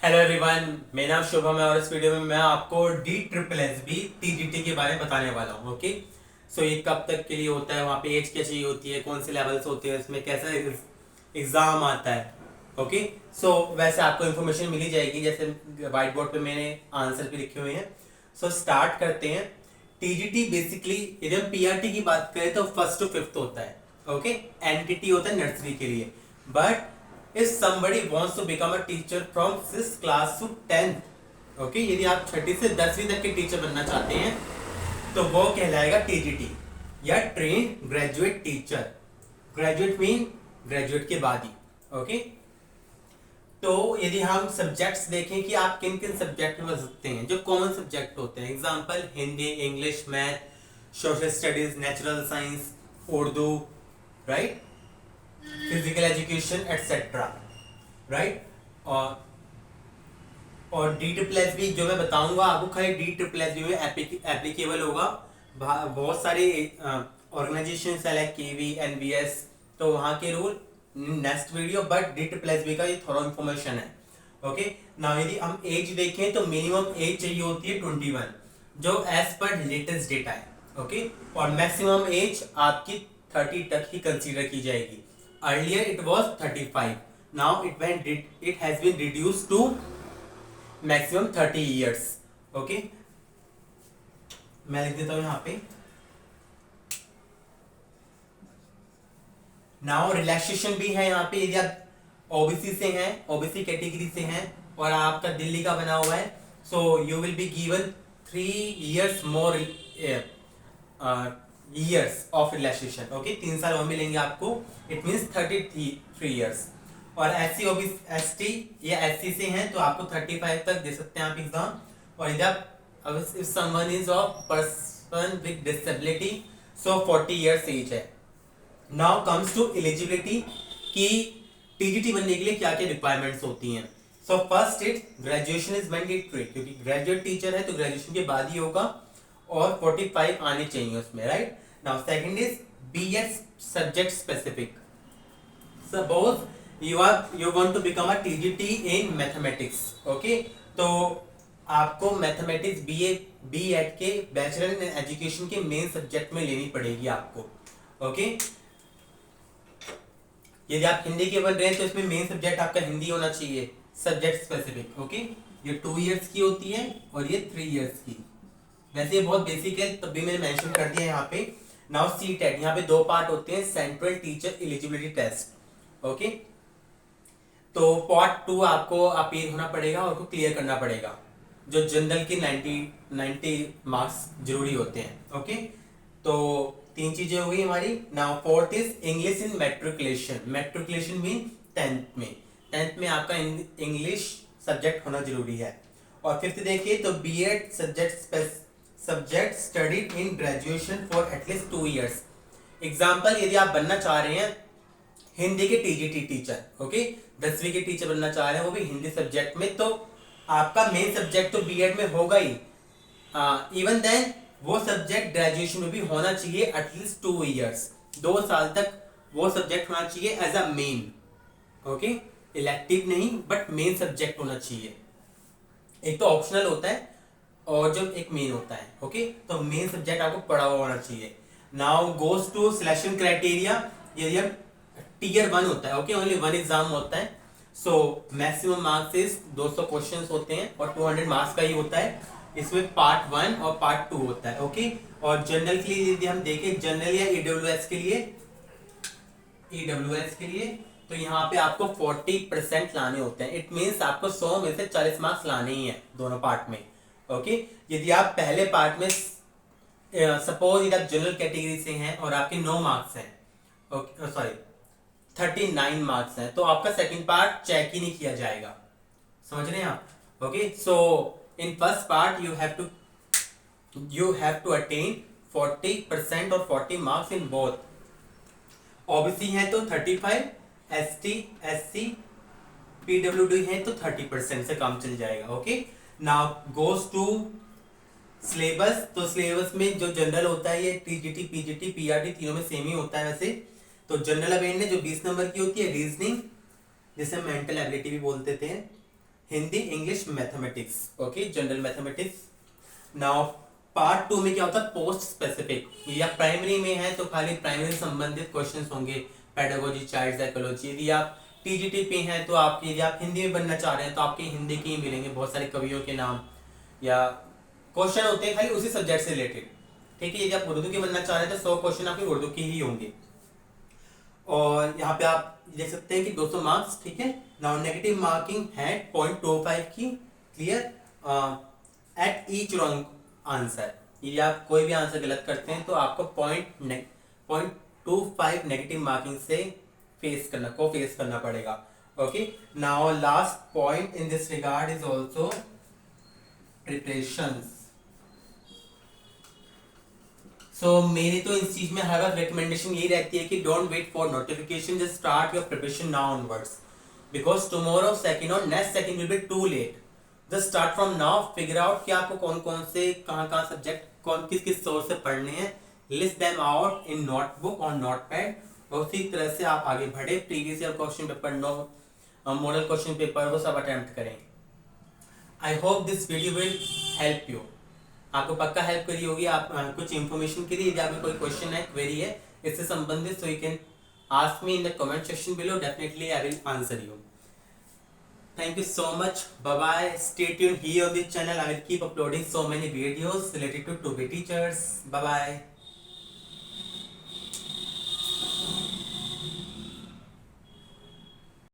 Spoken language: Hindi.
हेलो एवरीवन, मेरा नाम शुभम है और इस वीडियो में मैं आपको DSSB TGT के बारे में बताने वाला हूँ। ओके, सो ये कब तक के लिए होता है, वहाँ पे एज क्या चाहिए होती है, कौन से लेवल्स होते हैं, इसमें कैसा एग्जाम आता है। ओके, सो वैसे आपको इन्फॉर्मेशन मिली जाएगी, जैसे व्हाइट बोर्ड पे मैंने आंसर भी लिखे हुए हैं। सो स्टार्ट करते हैं। TGT बेसिकली यदि हम PRT की बात करें तो फर्स्ट टू फिफ्थ होता है। ओके, NTT होता है नर्सरी के लिए। But if somebody wants to become a teacher from 6th class to 10th, okay, यदि आप छठी से 10वीं तक के टीचर बनना चाहते हैं तो वो कहलाएगा TGT या train graduate teacher. Graduate mean graduate के बाद ही। ओके, तो यदि हम सब्जेक्ट्स देखें कि आप किन किन सब्जेक्ट में बन सकते हैं, जो कॉमन सब्जेक्ट होते हैं, example Hindi, English, math, social studies, natural science, Urdu, right, physical education etcetera, right. और DSSB जो मैं बताऊंगा आपको खाली DSSB में एप्लीकेबल होगा। बहुत सारे ऑर्गेनाइजेशन है लाइक KV, NVS, तो वहाँ के rule next video, but DSSB का ये थोड़ा इंफॉर्मेशन है। ओके, ना यदि हम एज देखें तो मिनिमम एज चाहिए होती है 21, जो एज पर लेटेस्ट डेटा है। ओके, और मैक्सिमम एज आपकी 30 तक ही कंसीडर की जाएगी। Earlier it was 35. Now it has been reduced to maximum 30 years. Okay, मैं लिख देता हूं यहाँ पे। Now रिलैक्सेशन भी है यहाँ पे, यदि आप OBC से हैं, OBC कैटेगरी से हैं और आपका दिल्ली का बना हुआ है, so you will be given 3 years more years of relaxation. Okay, 3 साल और मिलेंगे आपको, इट मींस 33 years। और SC OBC ST या SC से हैं तो आपको 35 तक दे सकते हैं आप एग्जाम। और जब if someone is of person with disability, so 40 years as है। नाउ कम्स टू एलिजिबिलिटी कि TGT बनने के लिए क्या क्या रिक्वायरमेंट्स होती हैं। So first it graduation is mandatory, क्योंकि ग्रेजुएट टीचर है तो ग्रेजुएशन के बाद ही होगा, और 45 आने चाहिए उसमें, right. Now second is BS subject specific. Suppose you want to become a TGT in mathematics, okay, तो आपको मैथमेटिक्स BEd के बैचलर इन एजुकेशन के मेन सब्जेक्ट में लेनी पड़ेगी आपको। ओके, यदि आप हिंदी के बन रहे हैं तो इसमें मेन सब्जेक्ट आपका हिंदी होना चाहिए, सब्जेक्ट स्पेसिफिक। ओके, ये 2 इयर्स की होती है और ये 3 इयर्स की। वैसे ये बहुत बेसिक है, तब भी मैंने मेंशन कर दिया यहाँ पे। नाउ CTET, यहाँ पे 2 पार्ट होते हैं, central teacher eligibility test. Okay, तो पार्ट 2 आपको अपीयर होना पड़ेगा और क्लियर करना पड़ेगा, जो जनरल के 90 मार्क्स जरूरी होते हैं। ओके, तो 3 चीजें हो गई हमारी। Now fourth is English in matriculation. Matriculation mean 10th में आपका इंग्लिश सब्जेक्ट होना जरूरी है। और फिफ्थ देखिए तो BEd subject studied in graduation for at least 2 years. Example, यदि आप बनना चाह रहे हैं हिंदी के TGT टीचर, ओके, 10वीं के टीचर बनना चाह रहे हैं वो भी हिंदी सब्जेक्ट में, तो आपका मेन सब्जेक्ट तो BEd में होगा ही। इवन देन वो सब्जेक्ट ग्रेजुएशन में भी होना चाहिए एटलीस्ट 2 इयर्स, 2 साल तक वो सब्जेक्ट होना चाहिए as a main. Okay, elective नहीं बट मेन सब्जेक्ट होना चाहिए। एक तो ऑप्शनल होता है और जो एक मेन होता है। ओके, तो मेन सब्जेक्ट आपको पढ़ा हुआ होना चाहिए। Now goes to selection criteria. यदि हम Tier 1 होता है, ओके, ओनली 1 एग्जाम होता है, so maximum marks is 200 questions होते हैं और 200 मार्क्स का ही होता है। इसमें पार्ट 1 और पार्ट 2 होता है। ओके, और जनरल के लिए यदि हम देखें, जनरल या EWS के लिए तो यहाँ पे आपको 40% लाने होते हैं। इट मीन्स आपको 100 में से 40 मार्क्स लाने ही है दोनों पार्ट में। ओके, यदि आप पहले पार्ट में सपोज यदि आप जनरल कैटेगरी से हैं और आपके 9 मार्क्स हैं, ओके सॉरी 39 मार्क्स हैं, तो आपका सेकंड पार्ट चेक ही नहीं किया जाएगा। समझ रहे हैं आप? Okay, so in first part you have to attain 40% और 40 मार्क्स इन बोथ। OBC है तो 35, ST SC PWD है तो 30% से कम चल जाएगा। Okay, now goes to syllabus. तो सिलेबस में जो जनरल होता है ये TGT PGT PRT तीनों में सेम ही होता है वैसे। तो जनरल अवेयरनेस जो 20 नंबर की होती है, रीजनिंग जिसे मेंटल एबिलिटी भी बोलते थे, Hindi, English, mathematics, okay, general mathematics. Now part 2 में क्या होता है, पोस्ट स्पेसिफिक। या प्राइमरी में है तो खाली प्राइमरी संबंधित क्वेश्चंस होंगे, पेडागोजी, चाइल्ड साइकोलॉजी। यदि आप टीजीटी पे हैं तो आपके, यदि आप हिंदी में बनना चाह रहे हैं तो आपके हिंदी के ही मिलेंगे, बहुत सारे कवियों के नाम या क्वेश्चन होते हैं खाली उसी सब्जेक्ट से रिलेटेड। ठीक है, यदि आप उर्दू के बनना चाह रहे हैं तो 100 क्वेश्चन आपके उर्दू के ही होंगे। और यहाँ पे आप देख सकते हैं कि 200 मार्क्स, ठीक है। नाउ नेगेटिव मार्किंग है 0.25 की, clear. At each wrong answer, यदि आप कोई भी आंसर गलत करते हैं तो आपको 0.25 नेगेटिव मार्किंग से फेस करना पड़ेगा। Okay, now last point in this regard is also preparations. मेरी तो इस चीज में हर वक्त रिकमेंडेशन यही रहती है कि don't wait for notification, just start your preparation now onwards, because tomorrow second और next second will be too late. Just start from now, figure out कि आपको कौन कौन से कहाँ सब्जेक्ट किस किस सोर्स से पढ़ने हैं, list them out in notebook और नोटपैड, और उसी तरह से आप आगे बढ़े। Previous year question paper, model question paper, वो सब अटेम्प्ट करें। I hope this video will help you, आपको पक्का हेल्प करी होगी। आप कुछ इंफॉर्मेशन के लिए, यदि आपको कोई क्वेश्चन है, क्वेरी है इससे संबंधित, so you can ask me in the comment section below, definitely I will answer you. Thank you so much. Bye bye. Stay tuned here on this channel. I will keep uploading so many videos related to 2B teachers. Bye bye.